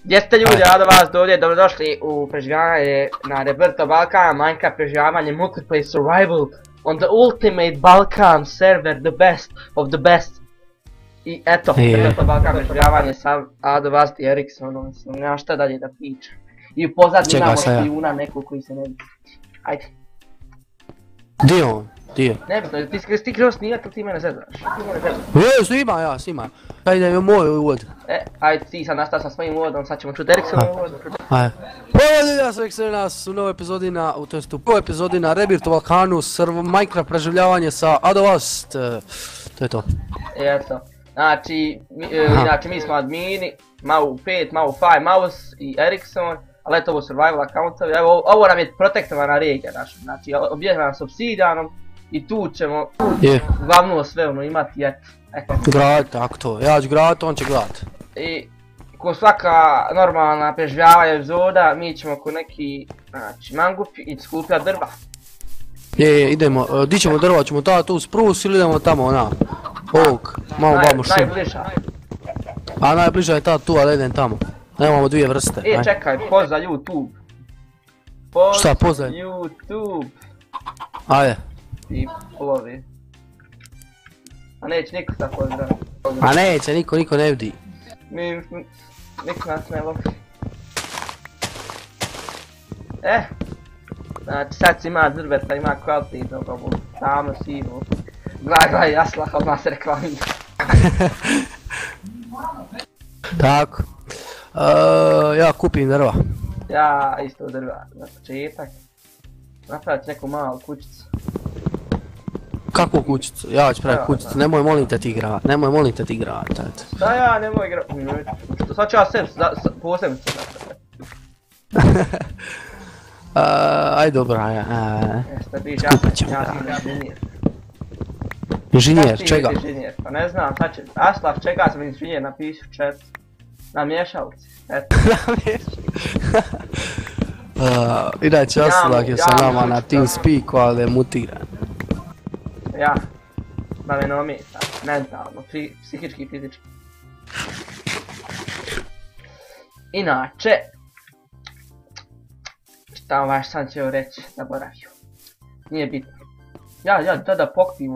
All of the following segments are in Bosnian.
Gdje ste ljudi, rado vas dovdje, dobrodošli u preživljavanje na Roberto Balkan, Minecraft preživljavanje, multiplayer survival on the ultimate Balkan server, the best of the best. I eto, Roberto Balkan preživljavanje sa Ado Vast i Eriksonom, nema šta dalje da pričam. I u pozadnji imamo špijuna nekog koji se ne vidi. Ajde. Dio. Ne bi to, ti krenuo snimati ili ti mene zezaš? Snima. Ajde, je moj uvod. Ajde, ti sad nastav sa svojim uvodom, sad ćemo čuti Eriksonom uvod. Ajde. Pozdrav svih sve nas u novoj epizodi u prvoj epizodi na Roberto Balkanu, Minecraft preživljavanje sa Ado Vast. To je to. Eto. Znači, mi smo admini, Mau5, Mau5, Maus i Erikson, ali eto ovo survival accountovi, evo ovo nam je protektovana regija naša, znači obježena s obsidijanom i tu ćemo glavno sve ono imati, eto. Grad, tako to, ja ću grad, on će grad. I ko svaka normalna preživljavanja epizoda, mi ćemo ko neki, znači, mangup i skupljat drva. Idemo, di ćemo drva, ćemo tu sprus ili idemo tamo ona, ovog, malo vamo šum. Najbliža. A najbliža je ta tu, ali idem tamo. Nemamo dvije vrste. Čekaj, poz za YouTube. Šta poz za YouTube. Ajde. I polovi. A neće niko sad pozdraviti. A neće, niko ne vidi. Niko nas ne voli. Znači sad si ima drveta, ima kvalitetnog ovu tamno sivu. Gledaj, jaslah, odmah se reklamira. Tako. Ja kupim drva. Ja isto drva, za početak. Napravit neku malu kućicu. Kakvu kućicu? Ja ću praviti kućicu, nemoj molim te ti igrat, Da ja nemoj igrat, sad ću ja sebi posebno se napraviti. Aj dobro, skupit ćemo ga. Inženjer, čega? Pa ne znam, sad će, Aslaf čega sam inženjer napisao chat. Na mješalci, eto. Inače Aslaf je sa nama na TeamSpeaku, ali je mutiran. Ja, da me ne ometa, mentalno, psihički i fizički. Inače, šta vaš sam ćeo reći, zaboravio. Nije bitno. Ja tada pokupim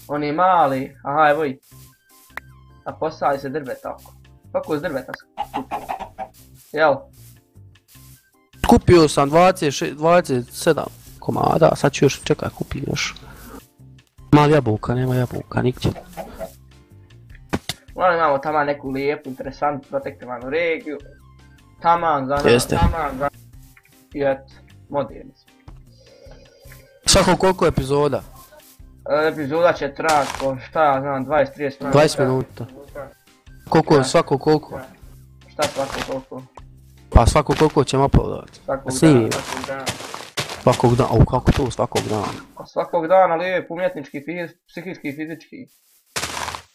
oni mali, aha evo i. A posali se drveta oko. Koliko s drveta skupio? Jel? Kupio sam 27 komada, sad ću još, čekaj, kupim još. Mali jabuka, nema jabuka, nikće. Ono imamo tamo neku lijepu, interesantnu, protektovanu regiju. Taman za nas, i eto, moderni smo. Svako koliko epizoda? Epizoda će trajati po šta ja znam, 20-30 minuta. 20 minuta. Koliko, svako koliko? Šta svako koliko? Pa svako koliko ćemo uploadati. Svakog dana. Svakog dana, kako to svakog dana? Pa svakog dana lijep, umjetnički, psihički i fizički.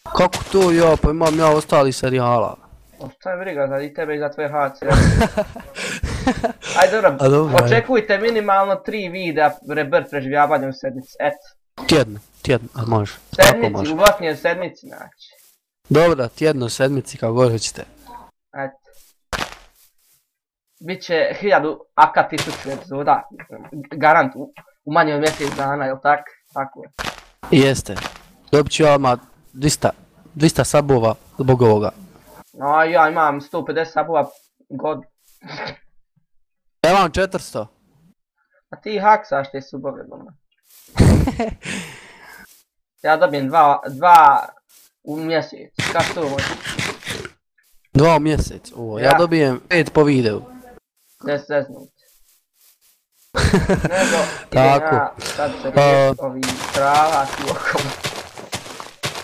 Kako to ja, pa imam ja ostali serijala. Šta je briga za i tebe i za tvoje HC. Ajde dobro, očekujte minimalno 3 videa Rebirth preživljavanja u sedmici, eto. Tjedno, može. Sedmici, u bloknije sedmici znači. Dobro, tjedno, sedmici, kako god hoćete. Eto. Biće 1000 aka 1000 epizoda, garant u manje od mjesec dana, jel tak? Tako je. Jeste. Dobit ću ja odmah 200 sabova zbog ovoga. No ja imam 150 sabova god. Ja imam 400. A ti haksaš te subove doma. Ja dobijem 2 u mjesec, kako to može? 2 u mjesec, ja dobijem 5 po videu. Ne zeznut. Nego, idem ja sad se riješiti ovih trava tu okolo.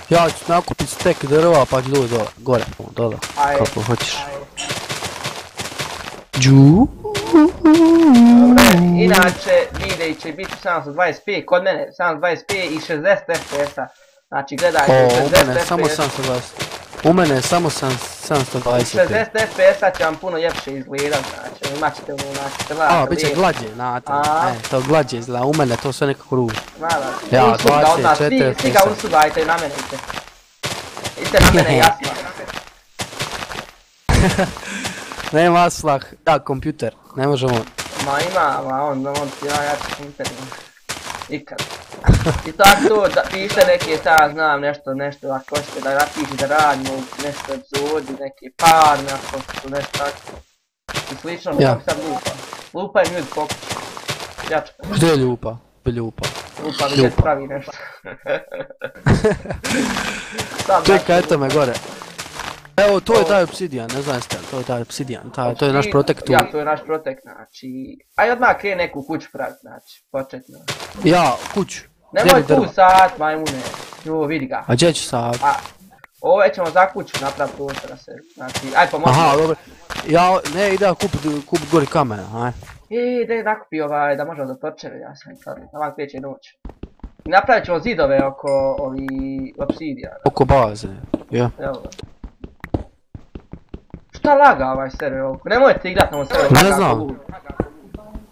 Ja ću nakupit stek drva pa ću doći gore, dole, kako hoćeš. Džu. Inače, videi će biti 720p, kod mene 720p i 60 fps-a. Znači gledajte 60 fps. U mene je samo 720p. 60 fps-a će vam puno ljepše izgledat, znači imat ćete ono znači gledate. A, bit će glađe, to glađe izgleda, u mene to sve nekako ruži. Ja, 24 fps. Svi ga usugajte i namenite. Idite na mene jasno. Nema Aslah, da, kompjuter, ne možemo. Ma ima, on ti jači kompjuter. Ikad. I tako to, da piše neke, znam nešto, ako hoćete da napiši da radimo nešto epizodi, neke parne, ako su nešto tako. I slično, kako sad lupa. Lupa je ljudi pokući. Pljačka. Gdje je ljupa? Ljupa mi već pravi nešto. Čekaj, eto me gore. Evo, to je taj obsidijan, ne znam jeste, to je taj obsidijan, to je naš protek tu. Ja, to je naš protek, znači... Ajde odmah krije neku kuću praviti, znači, početno. Ja, kuću. Nemoj tu sad, majmune. Jo, vidi ga. A gdje ću sad? Ove ćemo za kuću napraviti prostora se, znači, aj pomoći. Aha, dobro. Ja, ne, ide kupit gori kamena, aj. Ide nakupi da možemo do torčeve, ja sam sad, namak kreće noć. I napravit ćemo zidove oko obsidijana. Oko baze, ja. Evo ga. Šta laga ovaj server ovako? Nemojte igrat na ovom serveru.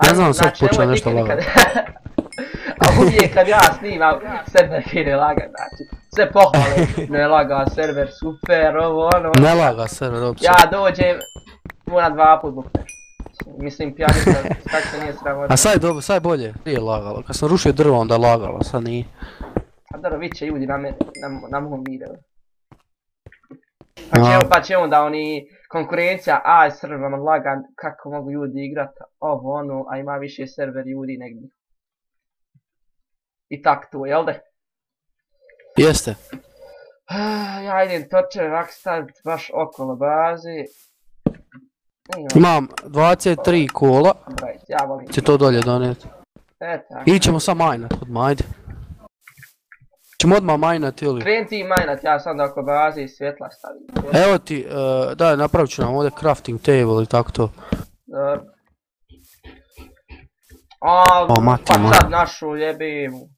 Ne znam sad počeo nešto laga. A uvijek kad ja snimam, server kine laga, znači. Sve pohvale, ne laga server, super, ovo ono. Ne laga server uopće. Ja dođem, moram 2 put bukneš. Mislim pijanista, tako se nije sramotno. A sad je bolje, prije lagalo. Kad sam rušio drvo onda je lagalo, sad nije. A dobro, viće ljudi na mom videu. Pa će onda konkurencija, server vam lagan, kako mogu ljudi igrat, ovo ono, a ima više server ljudi negdje. I tak to, jel da? Jeste. Ja idem torčeve ovak staviti baš okolo baze. Imam 23 kola. Ja volim. Će to dolje donijeti. Ićemo sad majnat, odmah ajde. Ćemo odmah majnat ili? Kreni ti majnat, ja sam da oko baze i svjetla stavim. Evo ti, daj napravit ću nam ovdje crafting table i tako to. Pa sad našu jebimu.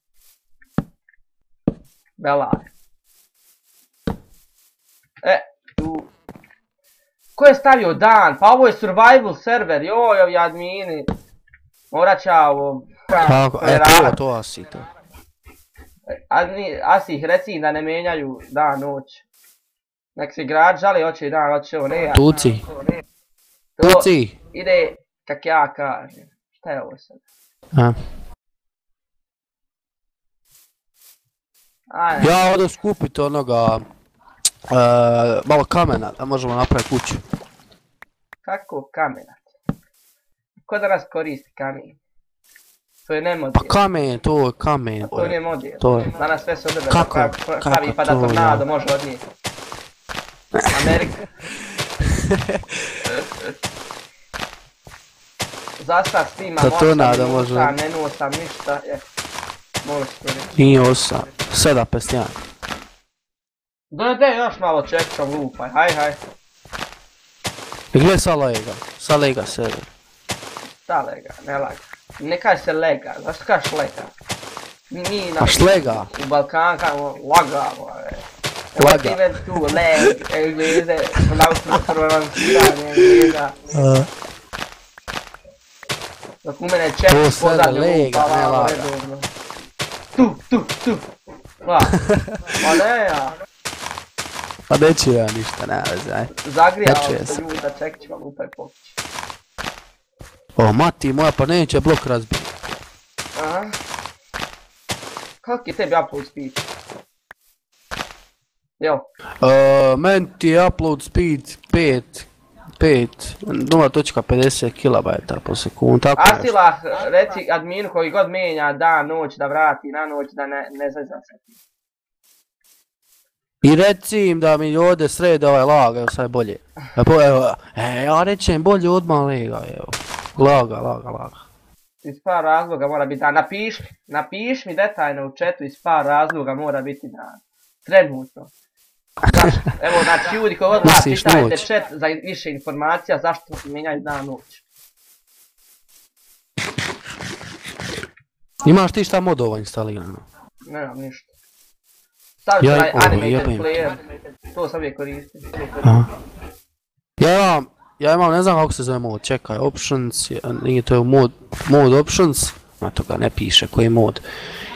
Belare. Tu. Ko je stavio dan? Pa ovo je survival server, joj ovi admini. Morat će ovo... Tako, to asi to. Asi reci da ne menjaju dan, noć. Nek se igrač žali, hoće i dan, hoće ovo, ne ja. Tuci. Tuci. Ide kak ja kažem. Šta je ovo sad? Ja odo skupit onoga... malo kamena, da možemo napraviti kuću. Kako kamena? Ko da nas koristi kamen? To je nemodijel. Pa kamen, to je kamen. To nije modijel. Danas sve se odrbe da pravi pa da tornado može odnijeti. Amerika. Zasad snimam 8 minuta, ne nosam ništa. Možeš to reći. Nije 8, 7.51. Daj još malo čekam lupaj, haj. Gdje je sa lega server? Šta lega, ne laga. Ne kaže se lega, zašto kažeš lega? Mi pa šlega? U Balkan kažemo lagamo, Laga. Ti već tu, leg, Engleze, pronunciranje Engleza. Dok u mene čekam pozadnju lupa, redovno. Tu. Ma ne ja. Pa neću ja ništa, ne veze, aj. Zagrijao se ljudi da čekaj ću vam lupaj pokući. O, mati moja, pa neće blok razbiti. Aha. Kako je tebi upload speed? Jel? Meni ti je upload speed 0.50 KB po sekundu, tako nešto. Asila, reci adminu koji god menja dan, noć, da vrati na noć, da ne zazna se ti. I reci im da mi ovdje srede ovaj lag, evo sad je bolje. Ja rećem bolje odmah lega, evo. Laga. Iz par razloga mora biti dan. Napiš mi detaljno u chatu iz par razloga mora biti dan. Trenutno. Evo, znači ljudi koji od vas čitajte chat za više informacija zašto se menjaju dan noć. Imaš ti šta modova instalirano? Nemam ništa. Stavit ću animated player, to sam uvijek koristim. Ja imam, ne znam kako se zove mod, čekaj, options, nije to je mod options, a to ga ne piše koji je mod.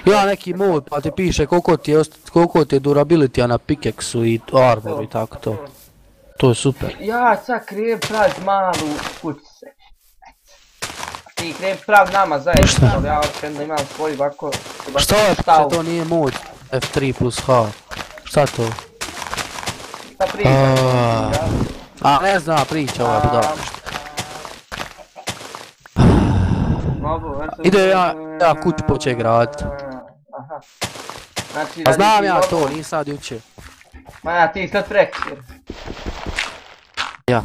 Ima neki mod pa ti piše koliko ti je durability na pickaxe-u i armoru i tako to. To je super. Ja sad krenem pravit malu kućice. Ti krenem pravit nama zajedno, ali ja krenem da imam svoj ovako... Šta je što to nije mod F3 plus H? Šta to? Šta priča? A ne zna priča ova budala. Ide ja kuću poče gradit. A znam ja to, nisam sad jučer. Ma ja ti sad prekšir. Ja.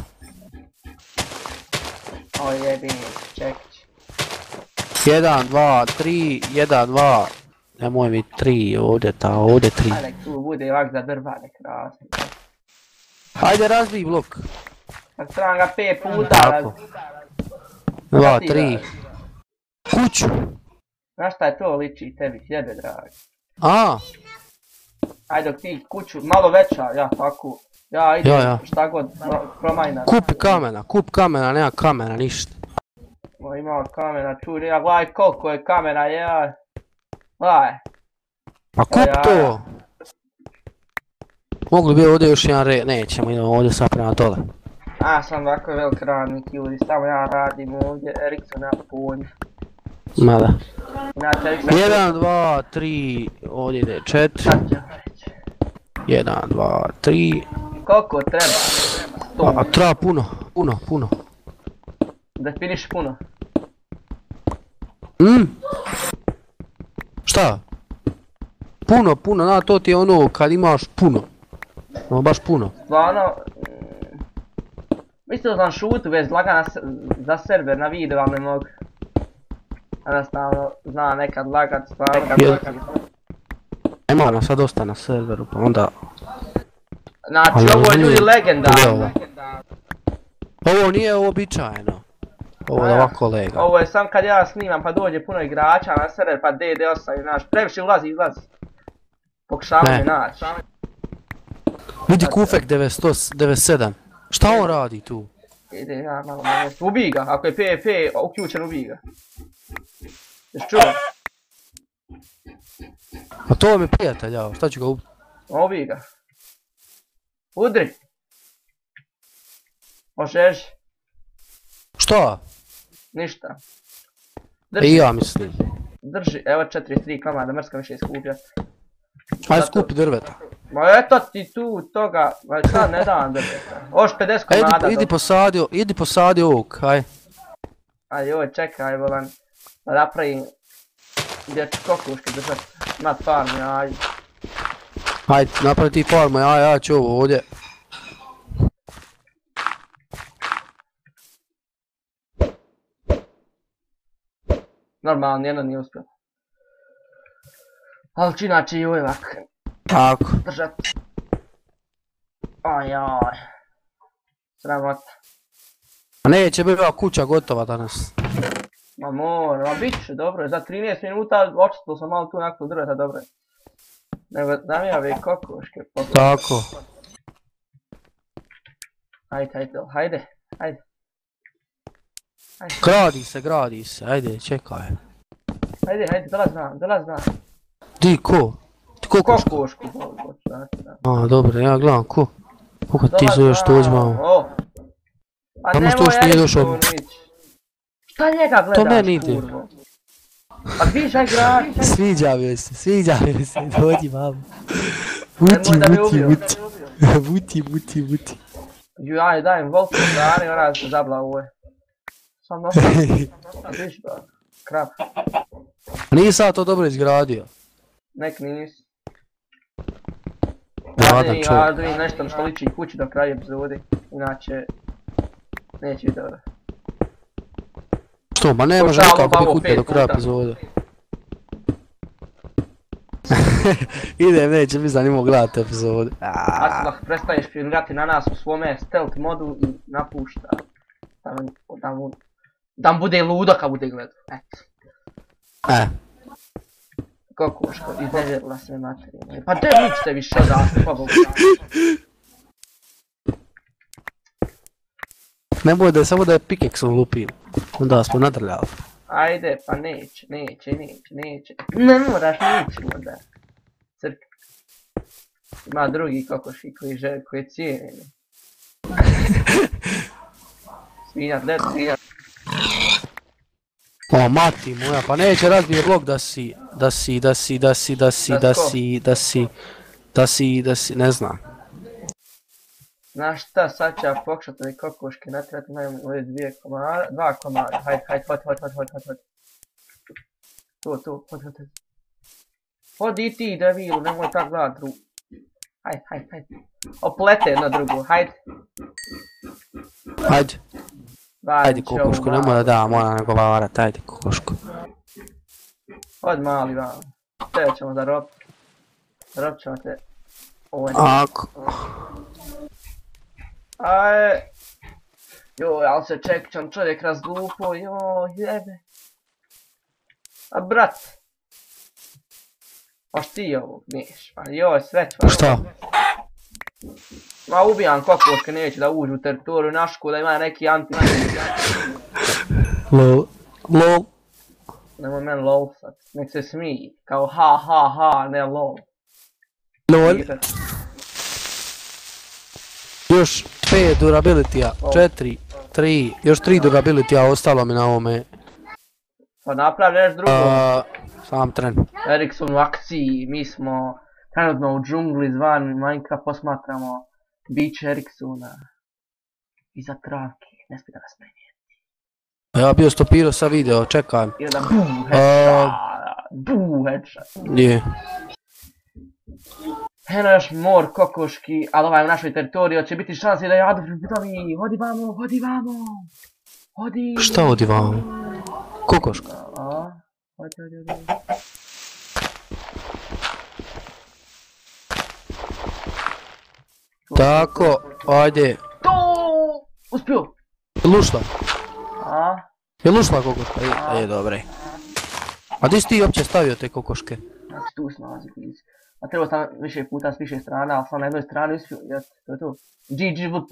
O jebi, čekić. 1, 2, 3, 1, 2. Nemoj mi 3, ovdje 3. Ajde, tu bude ovak za drva nek rasni. Ajde razbij blok. Sad trebam ga 5 puta Tako. 2, 3. Kuću. Znaš šta je to liči tebi, jebe dragi. A. Ajde dok ti kuću, malo veća, ja tako. Ja idem šta god, promajna. Kup kamena, nema kamena, ništa. Ima kamena, tu ja gledaj koliko je kamena, ja. Gledaj. Pa kup to. Mogli bi ovdje još jedan red, nećemo, idemo ovdje sad prema dole. A sam ovako velik radnik ljudi, samo ja radim ovdje, Erikson nema pojma. Mada. 1, 2, 3, ovdje ide 4. 1, 2, 3. Koliko treba? A treba puno. Definiš puno. Šta? Puno, na to ti je ono kad imaš puno. Ono baš puno. Stvarno... Mislio sam šutu već lagana za server na video, ali ne mogu. Jednostavno, zna nekad lagat, stvarno. Ima nas sad dosta na serveru, pa onda... Znači, ovo je ljudi legendarno. Ovo nije uobičajeno. Ovo je ovako lega. Ovo je sam kad ja snimam pa dođe puno igrača na server pa DD8 i naš. Previše ulazi. Pokušavam je naći. Vidi Kufek 97. Šta on radi tu? Ide ja malo mjesto. Ubij ga, ako je PvP uključen ubij ga. Jesi čuo? A to vam je prijatelj, ja, šta ću ga ubiti? Ubij ga. Udri. Možeš? Šta? Ništa. I ja mislim. Drži, evo 4-3 komada, mrska više skupljat. Ajde skupi drveta. Ma eto ti tu toga, sad ne dam drveta. Oš 50 komada. Idi posadi ovog, aj. Ajde joj čekaj, volan. Da napravim gdje ću kokuške držat nad farmi, ajde. Ajde, napravi ti farmu, ja ću ovo ovdje. Normalno, nijedno nije uspjelo. Ali ću inače i ovak. Tako. Držat. Ajaj. Sramota. A neće biti ova kuća gotova danas. Ma mora, bit će, dobro je. Za 13 minuta očistilo sam malo tu nakon drveta, dobro je. Nego dam ja ove kokoške. Tako. Hajde. Gradi se, ajde, čekaj. Ajde, dolaz na. Di, ko? Ti kokoška? Kokošku. A, dobro, ja gledam, ko? Kako ti zoveš to malo? Pa nemoj Erikson ići. Šta njega gledaš, to meni ide. Pa vidiš, aj gradi. Sviđa mi se, dođi vam. Vuti. Aj dajem volku strani, ona se zabla ove. Sam nosim. Viš ba, krap. Nisam to dobro izgradio. Nek nisi. Gladan čovjek. Ja da vidim nešto što liči kući do kraja epizode. Inače... Neće biti dobro. Što, ma ne može nikako biti kuća do kraja epizode. Idem, neće mi zanimljivo gledati epizode. Aslah, prestaješ filmirati na nas u svome stealth modu i napušta. Da mu bude ludo kad bude gledao, eto. Kokoško, iznevjerila se materijalno. Pa te ličite više odavde, pa Bogu. Nemoj da je samo da je pikeksom lupim. Onda smo nadrljali. Ajde, pa neće. Ne moraš nići onda. Crk. Ima drugi kokoši koji cijeni. Svinja, svinja. O, mati moja, pa neće razbije blok ne znam. Znaš šta, sad ću ja pokušat ove kokoške natjerati, imaju ove dva komada, hajde. Hod. Hodi ti, debilu, nemoj tak gledat drugu. Hajde. Oplete jedno drugo, hajde. Ajde kokošku, nemoj da moram nagovarat, ajde kokošku. Hod mali vam, tebe ćemo zarobit. Zarobit ćemo te. Ako. Ajde. Joj, ali se čekćam, čovjek razlupo, joj, jebe. A brat. Paš ti ovog neš, pa joj, sve ću. Šta? Ma ubijam kokoške, neće da uđu u teritoriju našku, da ima neki anti... Lol. Nemoj men lol sad, nek se smiji, kao ha, ne lol. Lol. Još 5 durability-a, 4, 3, još 3 durability-a ostalo mi na ovome. Pa napravi nešto drugo. Sam tren. Ericsson u akciji, mi smo trenutno u džungli zvan Minecraft, posmatramo biće Ericssona. Iza travke, ne smije da nas primijeti. Ja bio stopirao sa video, čekaj. I onda buu headshot. Je. Eno još mor kokoški, ali ovaj u našoj teritoriji će biti šansi da jadu fribitovi. Hodi vamo. Šta hodi vamo? Kokoška. Hodi. Tako, ajde. To! Uspio! Jel ušla? A? Jel ušla kokoška? Je, dobre. A di si ti uopće stavio te kokoške? Znači tu se nalazi blizu. A trebao sam više puta s više strana, ali sam na jednoj strani uspio, jes, to je to. GGVP.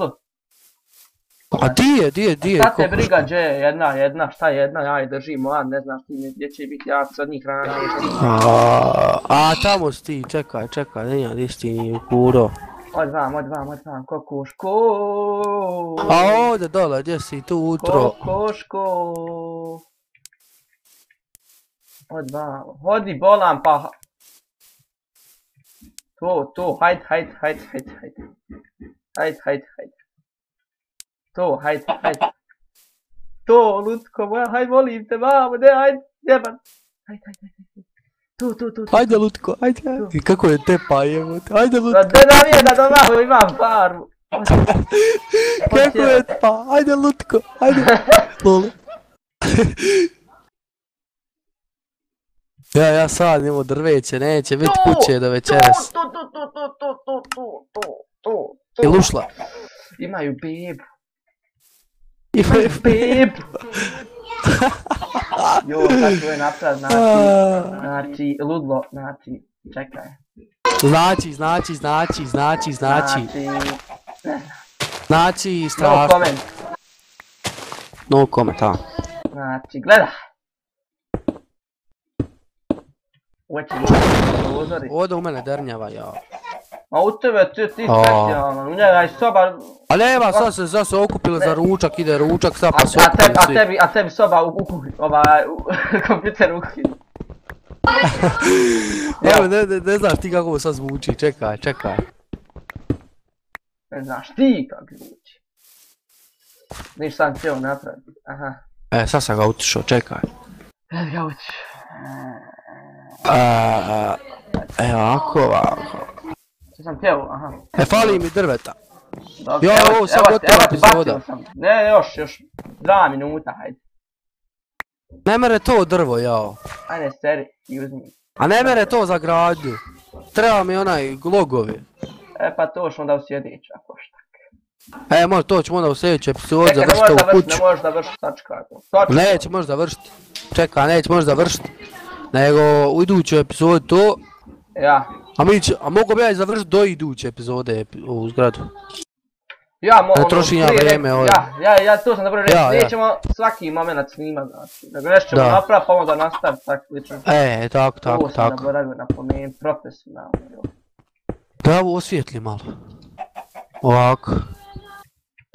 A di je Šta te kokoška? briga, jedna, šta jedna, ja je držim, moja, ne znaš ti gdje će biti, ja sad njih hrana. A tamo si ti, čekaj, ne, di si ti kuro. Od vam, kokoško. A ovdje dole, gdje si tu utro? Kokoško. Od vam, hodi bolan pa. To, hajde. To, hajde. To, lutko moja, hajde, molim te, mamo, ne, hajde, jeban. Hajde. To. Ajde Lutko, ajde. I kako je tepa jebote, ajde Lutko. Da navijem da doma imam farmu. Kako je tepa, ajde Lutko, ajde. Lol. Ja sad nemo drveće, neće biti kuće do večeras. To. Jel ušla? Imaju bebu. Imaju bebu. Jo, sad ću je napraviti, znači, ludlo, znači, čekaj. Znači, strašno. No comment. No comment, a. Znači, gledaj. Ovdje u mene drnjava, ja. A u tebe ti specijalno, u njega je soba... A nema, sad se okupili za ručak, ide ručak, sad pa se okupili svi. A tebi soba u kompjuter u kuhinju. Evo, ne znaš ti kako sad zvuči, čekaj. Ne znaš ti kako zvuči. Niš sam htio napraviti, aha. Sad sam ga utišao, čekaj. Gdje ga utiš? Evo, ovako. Što sam htio, aha. Fali mi drveta. Dobro, ovo sad gotova epizoda. Ne, još 2 minuta, hajde. Ne mere to drvo, jao. Ajde, seri i uzmi. A ne mere to za gradnju. Treba mi onaj logovi. Pa to ćemo da u sljedeću, ako štak. To ćemo onda u sljedeću epizodu završiti ovu kuću. Ne možeš završiti, sačekaj. Neće možeš završiti. Čekaj, neće možeš završiti. Nego u iduću epizodu to. Ja. A mogu bi ja i završiti do iduće epizode u zgradu. Ja, trošim ja vrijeme ovdje. Ja to sam dobro reći, nećemo svaki moment snimat, znači. Nego nešto ćemo napraviti pa onda nastaviti, tako slično. Tako. Ovo sam zaboravio napomenuti, profesionalno. Da ovo osvijetli malo. Ovako.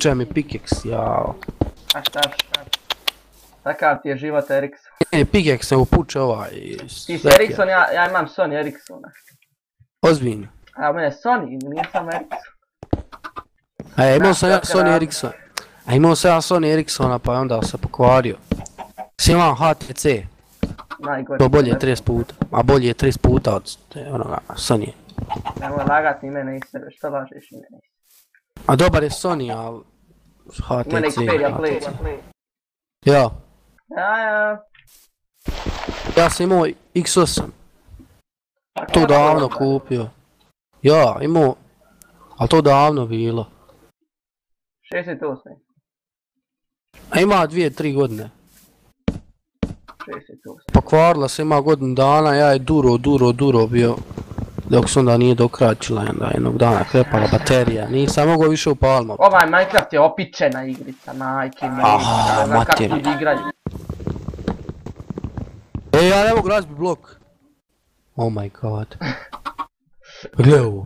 Puče mi pickaxe, jao. A šta? Takav ti je život Ericsson. Ne, pickaxe nego puče ovaj. Ti si Ericsson, ja imam Sony Ericssona. Ozbiljno. A u mene Sony, nije samo Ericsson. A imao sam ja Sony Ericsson. A imao sam ja Sony Ericssona pa je onda se pokvario. Sve imam HTC. Najgore. To bolje je 30 puta. A bolje je 30 puta od onoga Sony. Nemoj lagat ni mene iz sebe, što lažeš i mene. A dobar je Sony, a HTC. Mene Xperia Play. Ja. Ja. Ja sam imao X8. To davno kupio. Ja, imao. Ali to davno bilo. 68. A ima 2-3 godine. 68. Pokvarila se, ima godinu dana, ja je duro bio. Dok se onda nije dokračila, onda jednog dana krepala baterija, nisam mogao više upaliti. Ovaj Minecraft je opičena igrica, majke mi. Aha, Ne znam kako materija. ljudi igraju. Ja ne mogu razbiti blok. Oh my god.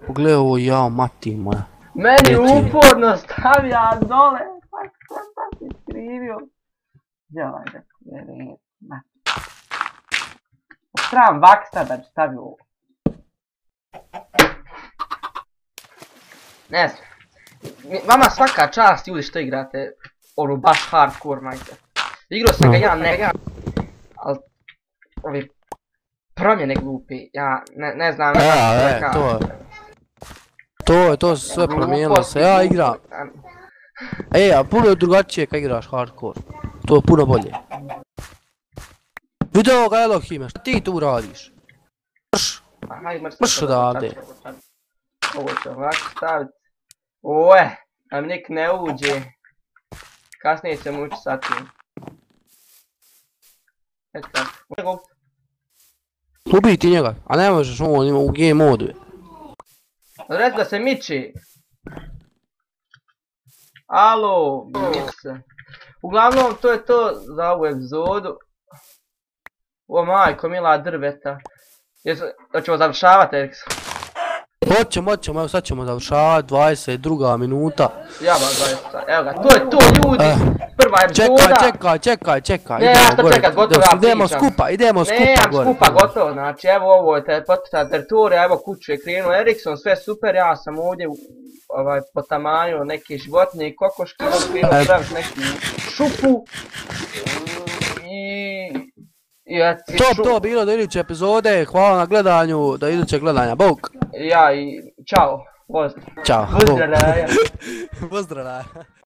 Pogledaj ovo, jao, mati moja. Meni uporno stavlja dole. Šta si skrivio? Joj, ne. Stram vaksta da bi stavio ovo. Ne znam. Vama svaka čast ljudi što igrate ono baš hardcore Minecraft. Igrao sam ga ja nekad, ali ovi promjene glupi, ja ne znam. To se sve promijenilo se, ja igram. A puno je drugačije kad igraš hardcore. To je puno bolje. Video ga Elohime, šta ti tu radiš? Mrš odavde. Ovo ću ovako staviti. Oje, da mi nik ne uđe. Kasnije ćemo ući sa tim. Eto tako. Ubij ti njega, a ne možeš on ima u game modu. Reci da se miči. Alo, miče. Uglavnom to je to za ovu epizodu. O majko, mila drveta. Hoćemo završavati, Ericsson? Hoćemo, evo sad ćemo završavati, 22 minuta. Ja vam 20, evo ga, to je to ljudi, prva epizoda. Čekaj. Ne, ja što čekat, gotovo ja pričam. Idemo skupa gore. Ne, skupa, gotovo, znači evo ovo je potputa teritorija, evo kuću je krenuo Ericsson, sve super, ja sam ovdje potamanio neke životinje i kokoške, krenuo praviti neku šupu. To bilo do iduće epizode, hvala na gledanju, do idućeg gledanja, bok! Ja i čao, pozdrav. Ćao. Pozdrav. Pozdrav.